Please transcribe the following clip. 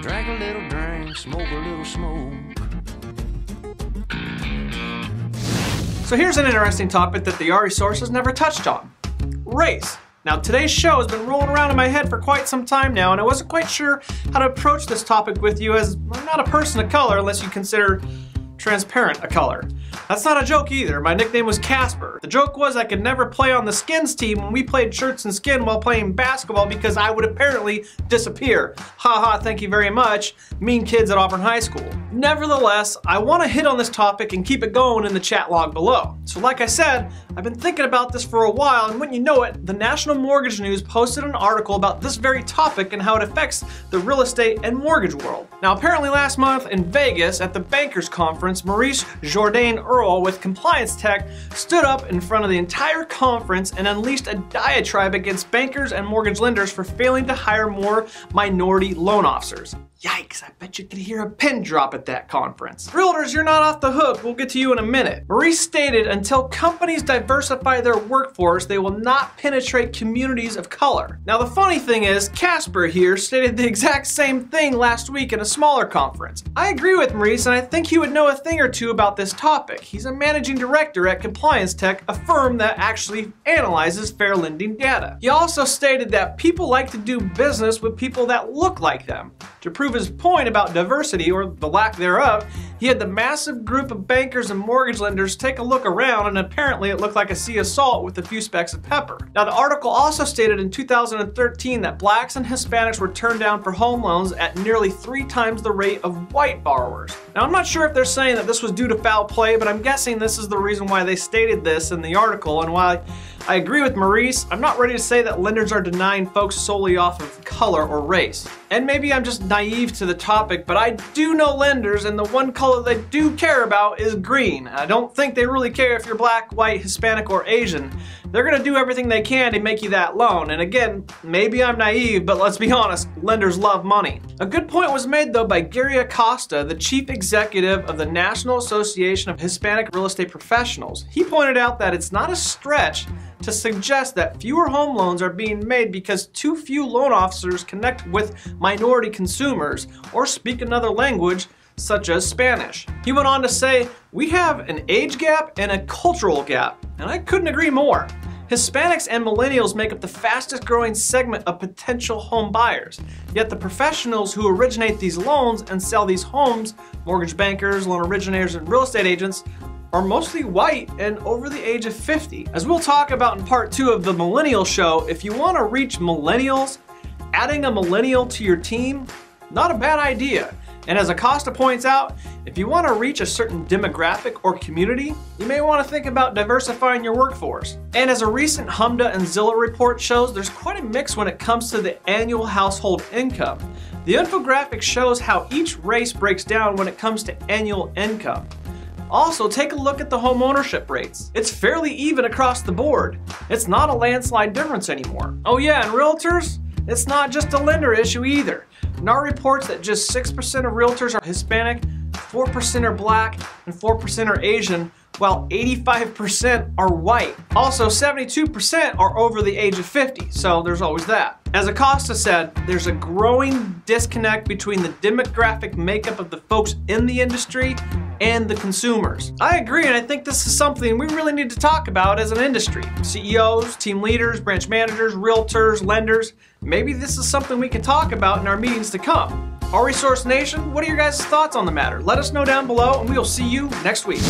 Drink a little drink, smoke a little smoke. So here's an interesting topic that the RE source has never touched on. Race. Now today's show has been rolling around in my head for quite some time now, and I wasn't quite sure how to approach this topic with you, as I'm not a person of color unless you consider transparent a color. That's not a joke either. My nickname was Casper. The joke was I could never play on the Skins team when we played shirts and skin while playing basketball because I would apparently disappear. Haha, thank you very much, mean kids at Auburn High School. Nevertheless, I want to hit on this topic and keep it going in the chat log below. So like I said, I've been thinking about this for a while, and wouldn't you know it, the National Mortgage News posted an article about this very topic and how it affects the real estate and mortgage world. Now apparently last month in Vegas at the Bankers Conference, Maurice Jourdain-Earl with Compliance Tech stood up in front of the entire conference and unleashed a diatribe against bankers and mortgage lenders for failing to hire more minority loan officers. Yikes, I bet you could hear a pin drop at that conference. Realtors, you're not off the hook. We'll get to you in a minute. Maurice stated, until companies diversify their workforce, they will not penetrate communities of color. Now the funny thing is, Casper here stated the exact same thing last week in a smaller conference. I agree with Maurice, and I think he would know a thing or two about this topic. He's a managing director at Compliance Tech, a firm that actually analyzes fair lending data. He also stated that people like to do business with people that look like them. To prove his point about diversity, or the lack thereof, he had the massive group of bankers and mortgage lenders take a look around, and apparently it looked like a sea of salt with a few specks of pepper. Now the article also stated in 2013 that blacks and Hispanics were turned down for home loans at nearly 3 times the rate of white borrowers. Now I'm not sure if they're saying that this was due to foul play, but I'm guessing this is the reason why they stated this in the article, and while I agree with Maurice, I'm not ready to say that lenders are denying folks solely off of color or race. And maybe I'm just naive to the topic, but I do know lenders, and the one color they do care about is green. I don't think they really care if you're black, white, Hispanic, or Asian. They're gonna do everything they can to make you that loan. And again, maybe I'm naive, but let's be honest, lenders love money. A good point was made though by Gary Acosta, the chief executive of the National Association of Hispanic Real Estate Professionals. He pointed out that it's not a stretch to suggest that fewer home loans are being made because too few loan officers connect with minority consumers or speak another language such as Spanish. He went on to say, we have an age gap and a cultural gap, and I couldn't agree more. Hispanics and millennials make up the fastest growing segment of potential home buyers, yet the professionals who originate these loans and sell these homes, mortgage bankers, loan originators, and real estate agents, are mostly white and over the age of 50. As we'll talk about in part 2 of the Millennial Show, if you want to reach millennials, adding a millennial to your team, not a bad idea. And as Acosta points out, if you want to reach a certain demographic or community, you may want to think about diversifying your workforce. And as a recent HMDA and Zillow report shows, there's quite a mix when it comes to the annual household income. The infographic shows how each race breaks down when it comes to annual income. Also, take a look at the home ownership rates. It's fairly even across the board. It's not a landslide difference anymore. Oh yeah, and realtors? It's not just a lender issue either. NAR reports that just 6% of realtors are Hispanic, 4% are black, and 4% are Asian, while 85% are white. Also, 72% are over the age of 50, so there's always that. As Acosta said, there's a growing disconnect between the demographic makeup of the folks in the industry and the consumers. I agree, and I think this is something we really need to talk about as an industry. CEOs, team leaders, branch managers, realtors, lenders, maybe this is something we can talk about in our meetings to come. RE Source Nation, what are your guys' thoughts on the matter? Let us know down below, and we will see you next week.